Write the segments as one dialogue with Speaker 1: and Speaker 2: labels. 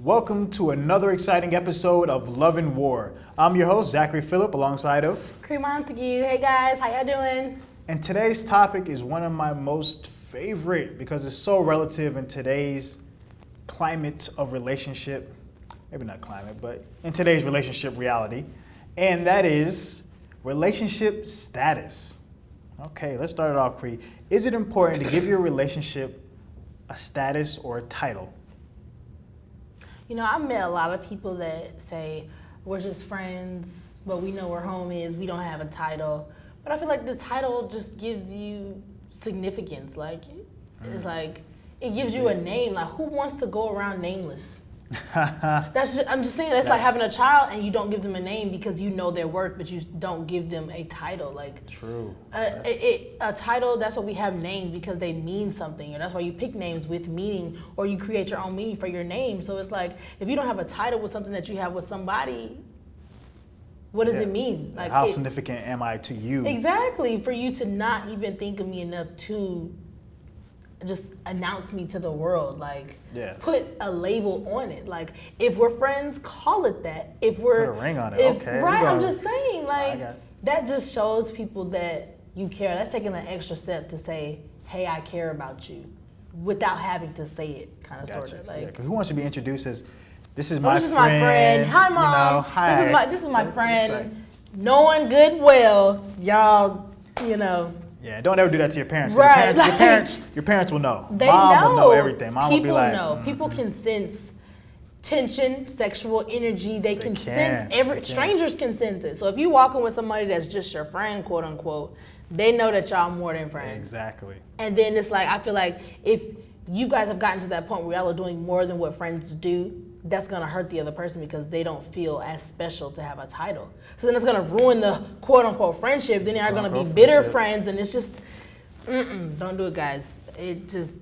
Speaker 1: Welcome to another exciting episode of Love and War. I'm your host, Zachary Phillip, alongside of
Speaker 2: Cree Montague. Hey guys, how y'all doing?
Speaker 1: And today's topic is one of my most favorite because it's so relative in today's climate of relationship. Maybe not climate, but in today's relationship reality. And that is relationship status. Okay, let's start it off, Cree. Is it important to give your relationship a status or a title?
Speaker 2: You know, I've met a lot of people that say we're just friends, but we know where home is. We don't have a title. But I feel like the title just gives you significance. It's like it gives you a name. Like, who wants to go around nameless? I'm just saying that's like having a child and you don't give them a name because you know their worth, but you don't give them a title. Like,
Speaker 1: true.
Speaker 2: A title, that's what we have names because they mean something, and that's why you pick names with meaning, or you create your own meaning for your name. So it's like if you don't have a title with something that you have with somebody, what does it mean?
Speaker 1: Like, how significant am I to you?
Speaker 2: Exactly, for you to not even think of me enough to just announce me to the world, put a label on it. Like, if we're friends, call it that. If we're
Speaker 1: put a ring on it, okay.
Speaker 2: Right, I'm just saying, that just shows people that you care. That's taking an extra step to say, hey, I care about you, without having to say it, kind of, sort of.
Speaker 1: Like, who wants to be introduced as, this is my friend.
Speaker 2: My friend. Hi, Mom.
Speaker 1: You know, hi.
Speaker 2: This is my friend. Knowing good well, y'all, you know.
Speaker 1: Yeah, don't ever do that to your parents.
Speaker 2: Right.
Speaker 1: Your parents will know.
Speaker 2: They
Speaker 1: Mom will know everything. Mom will be like,
Speaker 2: know. People can sense tension, sexual energy. They can sense strangers can sense it. So if you're walking with somebody that's just your friend, quote unquote, they know that y'all more than friends.
Speaker 1: Exactly.
Speaker 2: And then it's like, I feel like if you guys have gotten to that point where y'all are doing more than what friends do, that's gonna hurt the other person because they don't feel as special to have a title. So then it's gonna ruin the quote unquote friendship. Then they're gonna be bitter friends, and it's just, don't do it, guys. It just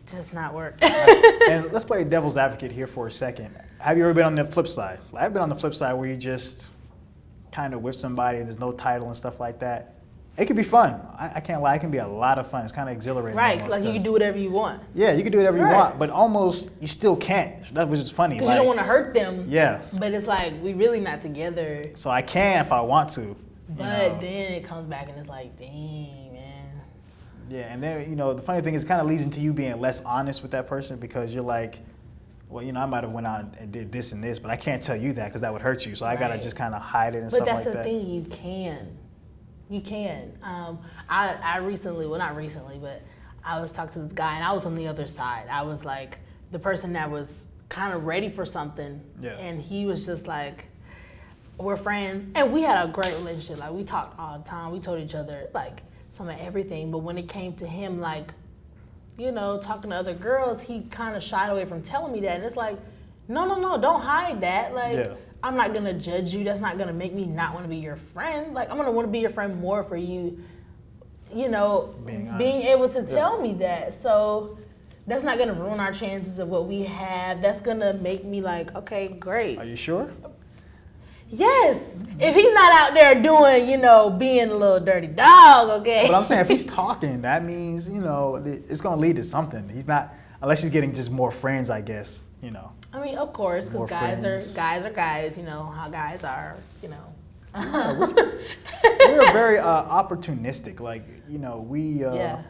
Speaker 2: does not work.
Speaker 1: Right. And let's play devil's advocate here for a second. Have you ever been on the flip side? I've been on the flip side where you just kind of with somebody and there's no title and stuff like that. It can be fun. I can't lie. It can be a lot of fun. It's kind of exhilarating.
Speaker 2: Right, like you can do whatever you want.
Speaker 1: Yeah, you can do whatever you want, but almost you still can't. That was just funny.
Speaker 2: Because you don't want to hurt them.
Speaker 1: Yeah.
Speaker 2: But it's like, we really not together.
Speaker 1: So I can if I want to.
Speaker 2: But then it comes back and it's like, dang, man.
Speaker 1: Yeah, and then, the funny thing is it kind of leads into you being less honest with that person because you're like, well, I might have went out and did this and this, but I can't tell you that because that would hurt you. So I got to just kind of hide it and stuff like that.
Speaker 2: But that's the thing, you can. You can. I recently, well, not recently, but I was talking to this guy and I was on the other side. I was like the person that was kind of ready for something. Yeah. And he was just like, we're friends. And we had a great relationship. Like, we talked all the time. We told each other like some of everything. But when it came to him, like, talking to other girls, he kind of shied away from telling me that. And it's like, no, don't hide that. Like, I'm not gonna judge you. That's not gonna make me not want to be your friend. Like, I'm gonna want to be your friend more for you, being able to tell me that. So that's not gonna ruin our chances of what we have. That's gonna make me like, okay, great.
Speaker 1: Are you sure?
Speaker 2: Yes. If he's not out there doing, being a little dirty dog, okay.
Speaker 1: But I'm saying if he's talking, that means, it's gonna lead to something. He's not, unless he's getting just more friends, I guess,
Speaker 2: I mean, of course, because guys are guys, how guys are,
Speaker 1: Yeah, we're very opportunistic. Like, we...
Speaker 2: Y'all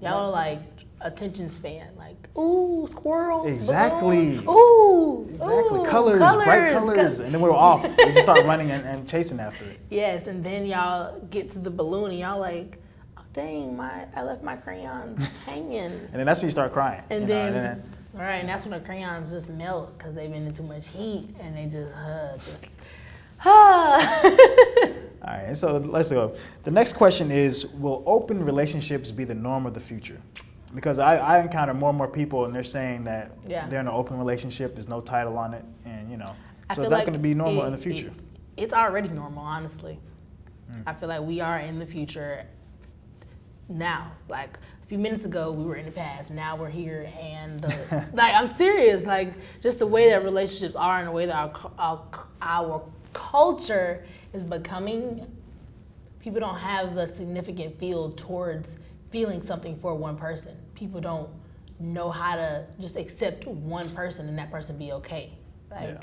Speaker 2: are like attention span. Like, ooh, squirrel.
Speaker 1: Exactly.
Speaker 2: Balloon. Ooh.
Speaker 1: Exactly.
Speaker 2: Ooh,
Speaker 1: colors, bright colors. And then we're off. We just start running and chasing after it.
Speaker 2: Yes, and then y'all get to the balloon and y'all like, oh, dang, I left my crayons hanging.
Speaker 1: And then that's when you start crying.
Speaker 2: And right, and that's when the crayons just melt because they've been in too much heat and they just. All
Speaker 1: right, so let's go. The next question is, will open relationships be the norm of the future? Because I encounter more and more people and they're saying that they're in an open relationship, there's no title on it, and so is that going to be normal in the future?
Speaker 2: It's already normal, honestly. I feel like we are in the future now. Like, a few minutes ago, we were in the past. Now we're here, and I'm serious. Like, just the way that relationships are, and the way that our culture is becoming. People don't have the significant feel towards feeling something for one person. People don't know how to just accept one person and that person be okay. Like
Speaker 1: Yeah.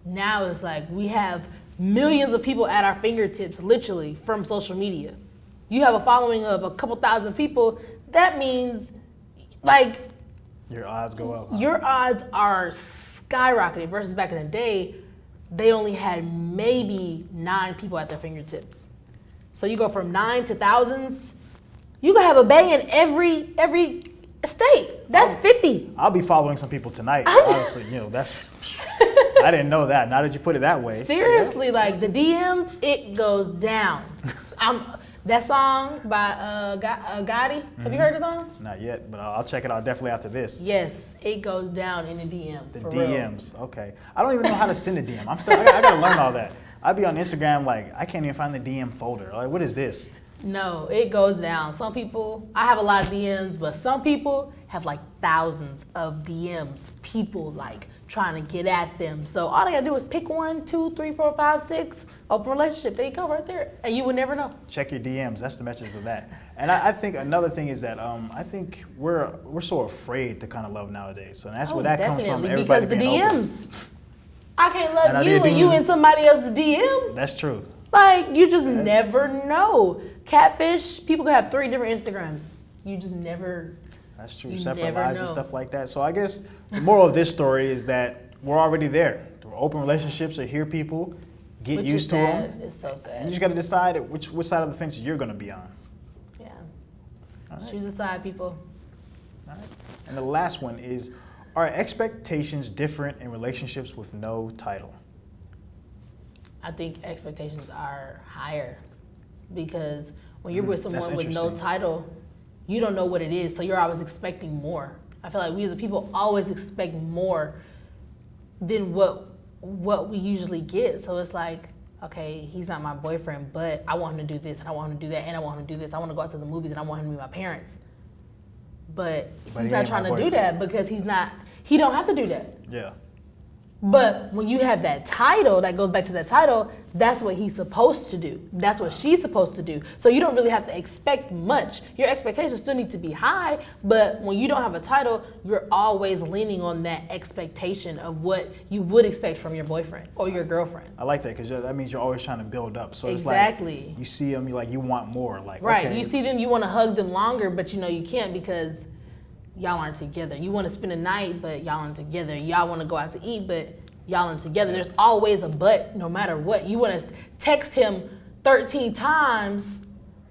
Speaker 2: now it's like we have millions of people at our fingertips, literally from social media. You have a following of a couple thousand people. That means like
Speaker 1: Your odds go up. Huh?
Speaker 2: your odds are skyrocketing versus back in the day, they only had maybe 9 people at their fingertips. So you go from 9 to thousands, you can have a bay in every state. That's 50.
Speaker 1: I'll be following some people tonight. Honestly, that's. I didn't know that. Now that you put it that way.
Speaker 2: Seriously, like the DMs, it goes down. That song by Gotti, have you heard the song?
Speaker 1: Not yet, but I'll check it out definitely after this.
Speaker 2: Yes, it goes down in the DM.
Speaker 1: The
Speaker 2: for
Speaker 1: DMs, okay. I don't even know how to send a DM. I gotta learn all that. I'd be on Instagram like, I can't even find the DM folder. Like, what is this?
Speaker 2: No, it goes down. Some people, I have a lot of DMs, but some people have like thousands of DMs. People like trying to get at them. So all they gotta do is pick 1, 2, 3, 4, 5, 6, open relationship. There you go, right there, and you would never know.
Speaker 1: Check your DMs. That's the message of that. And I think another thing is that I think we're so afraid to kind of love nowadays. So that's where that comes from.
Speaker 2: Definitely,
Speaker 1: Everybody
Speaker 2: because the
Speaker 1: being open.
Speaker 2: DMs. I can't love
Speaker 1: And
Speaker 2: you and you in somebody else's DM.
Speaker 1: That's true.
Speaker 2: Like, you just never know. Catfish, people can have 3 different Instagrams. You just never.
Speaker 1: That's true.
Speaker 2: You
Speaker 1: Separate
Speaker 2: never
Speaker 1: lives and
Speaker 2: know.
Speaker 1: stuff like that. So I guess the moral of this story is that we're already there. Open relationships are here, people. Get
Speaker 2: Which
Speaker 1: used
Speaker 2: is
Speaker 1: to
Speaker 2: sad.
Speaker 1: them.
Speaker 2: It's so
Speaker 1: And
Speaker 2: sad.
Speaker 1: you just got to decide which side of the fence you're going to be on.
Speaker 2: Yeah.
Speaker 1: All right.
Speaker 2: Choose a side, people.
Speaker 1: All right. And the last one is, are expectations different in relationships with no title?
Speaker 2: I think expectations are higher because when you're with
Speaker 1: that's
Speaker 2: someone with no
Speaker 1: interesting.
Speaker 2: title, you don't know what it is, so you're always expecting more. I feel like we as a people always expect more than what we usually get. So it's like, okay, he's not my boyfriend, but I want him to do this and I want him to do that and I want him to do this. I want to go out to the movies and I want him to be my parents. But
Speaker 1: But
Speaker 2: he's
Speaker 1: he
Speaker 2: not
Speaker 1: ain't my
Speaker 2: trying to do
Speaker 1: boyfriend.
Speaker 2: that because he don't have to do that.
Speaker 1: Yeah.
Speaker 2: But when you have that title, that goes back to that title, that's what he's supposed to do. That's what she's supposed to do. So you don't really have to expect much. Your expectations still need to be high, but when you don't have a title, you're always leaning on that expectation of what you would expect from your boyfriend or your girlfriend.
Speaker 1: I like that because that means you're always trying to build up. So
Speaker 2: Exactly.
Speaker 1: it's like you see them, you want more. Like,
Speaker 2: Right.
Speaker 1: okay,
Speaker 2: You see them, you want to hug them longer, but you know you can't because y'all aren't together. You want to spend a night, but y'all aren't together. Y'all want to go out to eat, but y'all aren't together. There's always a but no matter what. You want to text him 13 times,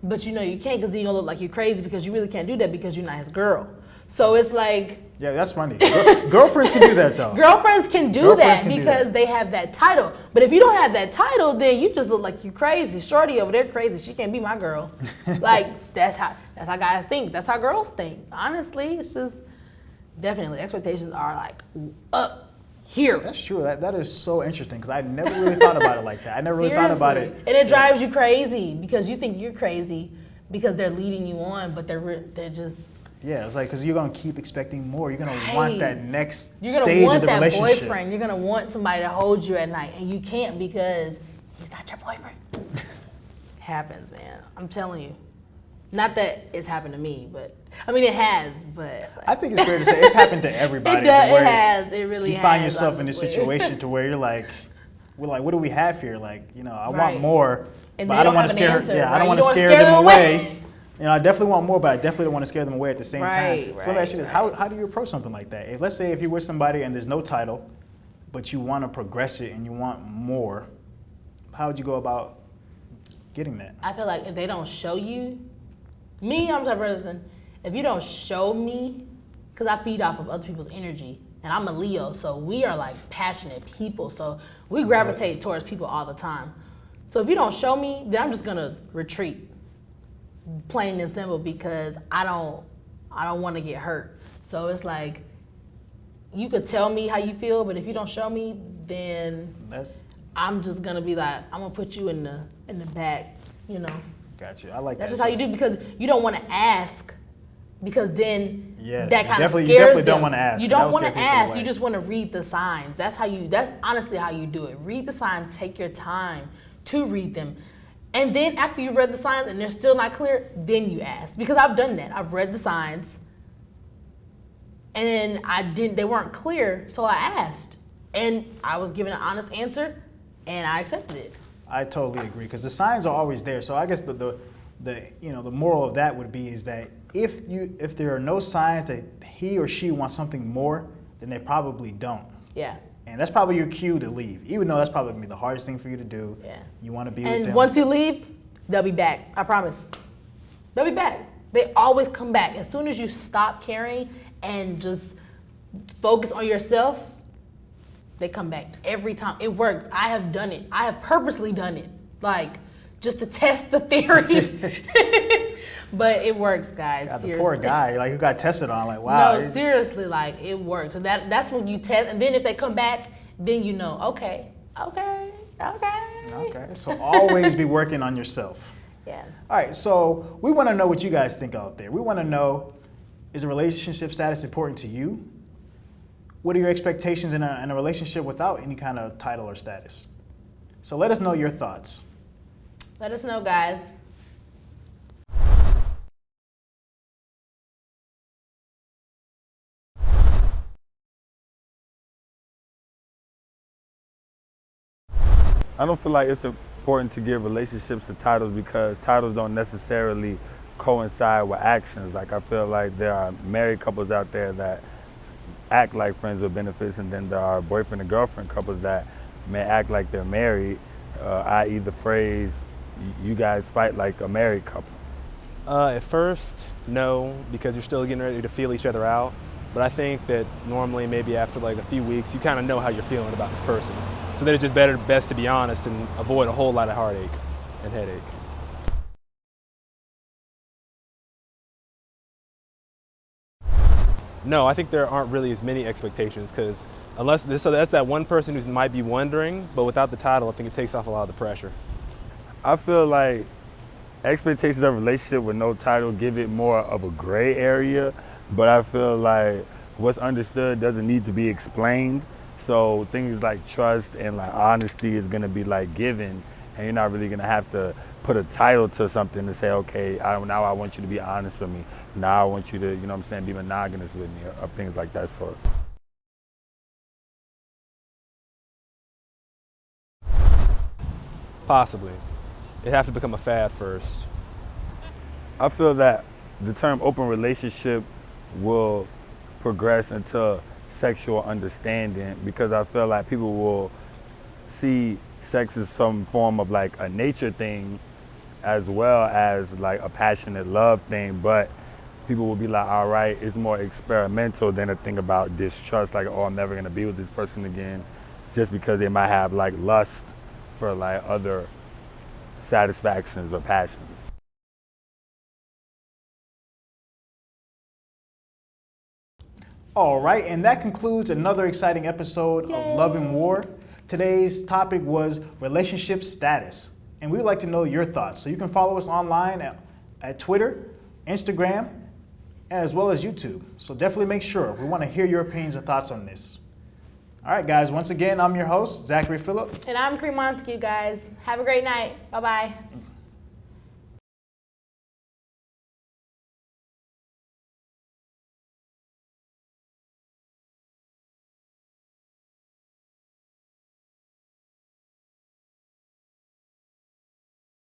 Speaker 2: but you know you can't because he's going to look like you're crazy because you really can't do that because you're not his girl. So it's like,
Speaker 1: yeah, that's funny. Girlfriends can do that though.
Speaker 2: girlfriends can do
Speaker 1: Girlfriends
Speaker 2: that
Speaker 1: can do
Speaker 2: because
Speaker 1: that.
Speaker 2: they have that title. But if you don't have that title, then you just look like you crazy. Shorty over there crazy. She can't be my girl. Like that's how guys think. That's how girls think. Honestly, it's just definitely expectations are like up here.
Speaker 1: That's true. That is so interesting because I never really thought about it like that. I never really thought about it.
Speaker 2: And it drives you crazy because you think you're crazy because they're leading you on, but they're just.
Speaker 1: Yeah, it's like because you're gonna keep expecting more. You're gonna
Speaker 2: Right.
Speaker 1: want that next
Speaker 2: You're gonna
Speaker 1: stage
Speaker 2: want
Speaker 1: of the
Speaker 2: that
Speaker 1: relationship.
Speaker 2: boyfriend. You're gonna want somebody to hold you at night, and you can't because he's not your boyfriend. Happens, man. I'm telling you. Not that it's happened to me, but I mean it has. But
Speaker 1: I think it's fair to say it's happened to everybody.
Speaker 2: it does.
Speaker 1: where
Speaker 2: It has. It really
Speaker 1: You
Speaker 2: has.
Speaker 1: find yourself in a
Speaker 2: honestly.
Speaker 1: situation to where you're like, we're like, what do we have here? Like, I
Speaker 2: Right.
Speaker 1: want more,
Speaker 2: And
Speaker 1: but
Speaker 2: they
Speaker 1: I don't
Speaker 2: don't
Speaker 1: want to
Speaker 2: have an
Speaker 1: scare.
Speaker 2: answer,
Speaker 1: Yeah, I
Speaker 2: right?
Speaker 1: don't
Speaker 2: You
Speaker 1: want to
Speaker 2: don't wanna
Speaker 1: scare
Speaker 2: scare
Speaker 1: them
Speaker 2: them
Speaker 1: away. I definitely want more, but I definitely don't want to scare them away at the same
Speaker 2: Right,
Speaker 1: time. So let me ask you this:
Speaker 2: right.
Speaker 1: how do you approach something like that? If let's say if you're with somebody and there's no title, but you want to progress it and you want more, how would you go about getting that?
Speaker 2: I feel like if they don't show you, I'm the type of person, if you don't show me, because I feed off of other people's energy, and I'm a Leo, so we are like passionate people, so we gravitate towards people all the time. So if you don't show me, then I'm just gonna retreat, plain and simple, because I don't want to get hurt. So it's like, you could tell me how you feel, but if you don't show me, then
Speaker 1: That's
Speaker 2: I'm just gonna be like, I'm gonna put you in the back,
Speaker 1: gotcha. I like
Speaker 2: That's
Speaker 1: that.
Speaker 2: just how you do, because you don't want to ask, because then
Speaker 1: Yes,
Speaker 2: that
Speaker 1: you
Speaker 2: kind of
Speaker 1: definitely-
Speaker 2: scares
Speaker 1: you definitely
Speaker 2: them.
Speaker 1: don't wanna ask.
Speaker 2: You
Speaker 1: That
Speaker 2: don't
Speaker 1: would
Speaker 2: want to
Speaker 1: scare people
Speaker 2: ask.
Speaker 1: away.
Speaker 2: You just want to read the signs. That's honestly how you do it. Read the signs. Take your time to read them, and then after you've read the signs and they're still not clear, then you ask. Because I've done that. I've read the signs, And then they weren't clear, so I asked. And I was given an honest answer, and I accepted it.
Speaker 1: I totally agree, because the signs are always there. So I guess the moral of that would be is that if there are no signs that he or she wants something more, then they probably don't.
Speaker 2: Yeah.
Speaker 1: And that's probably your cue to leave, even though that's probably gonna be the hardest thing for you to do.
Speaker 2: Yeah.
Speaker 1: You want to be with
Speaker 2: And
Speaker 1: them.
Speaker 2: once you leave, they'll be back. I promise. They'll be back. They always come back. As soon as you stop caring and just focus on yourself, they come back every time. It works. I have done it. I have purposely done it, like just to test the theory. But it works, guys.
Speaker 1: God, the
Speaker 2: seriously.
Speaker 1: poor guy, like who got tested on, like wow.
Speaker 2: No, seriously, like it works. So that's when you test, and then if they come back, then you know, okay.
Speaker 1: Okay, so always be working on yourself.
Speaker 2: Yeah.
Speaker 1: All right, so we want to know what you guys think out there. We want to know, is a relationship status important to you? What are your expectations in a relationship without any kind of title or status? So let us know your thoughts.
Speaker 2: Let us know, guys.
Speaker 3: I don't feel like it's important to give relationships to titles because titles don't necessarily coincide with actions. Like I feel like there are married couples out there that act like friends with benefits, and then there are boyfriend and girlfriend couples that may act like they're married, i.e. the phrase, you guys fight like a married couple.
Speaker 4: At first, no, because you're still getting ready to feel each other out. But I think that normally, maybe after like a few weeks, you kind of know how you're feeling about this person. So then it's just best to be honest and avoid a whole lot of heartache and headache. No, I think there aren't really as many expectations because so that's that one person who might be wondering, but without the title, I think it takes off a lot of the pressure.
Speaker 3: I feel like expectations of a relationship with no title give it more of a gray area, but I feel like what's understood doesn't need to be explained. So things like trust and like honesty is gonna be like given, and you're not really gonna have to put a title to something to say, okay, now I want you to be honest with me. Now I want you to, you know what I'm saying, be monogamous with me, or things like that sort.
Speaker 4: Possibly. It'd have to become a fad first.
Speaker 3: I feel that the term open relationship will progress into sexual understanding because I feel like people will see sex as some form of like a nature thing as well as like a passionate love thing, but people will be like, all right, it's more experimental than a thing about distrust, like, oh, I'm never gonna be with this person again, just because they might have like lust for like other satisfactions or passions.
Speaker 1: All right, and that concludes another exciting episode of Love and War. Today's topic was relationship status, and we'd like to know your thoughts. So you can follow us online at Twitter, Instagram, as well as YouTube. So definitely make sure. We want to hear your opinions and thoughts on this. All right, guys, once again, I'm your host, Zachary Phillip.
Speaker 2: And I'm Cree Montague, guys. Have a great night. Bye-bye.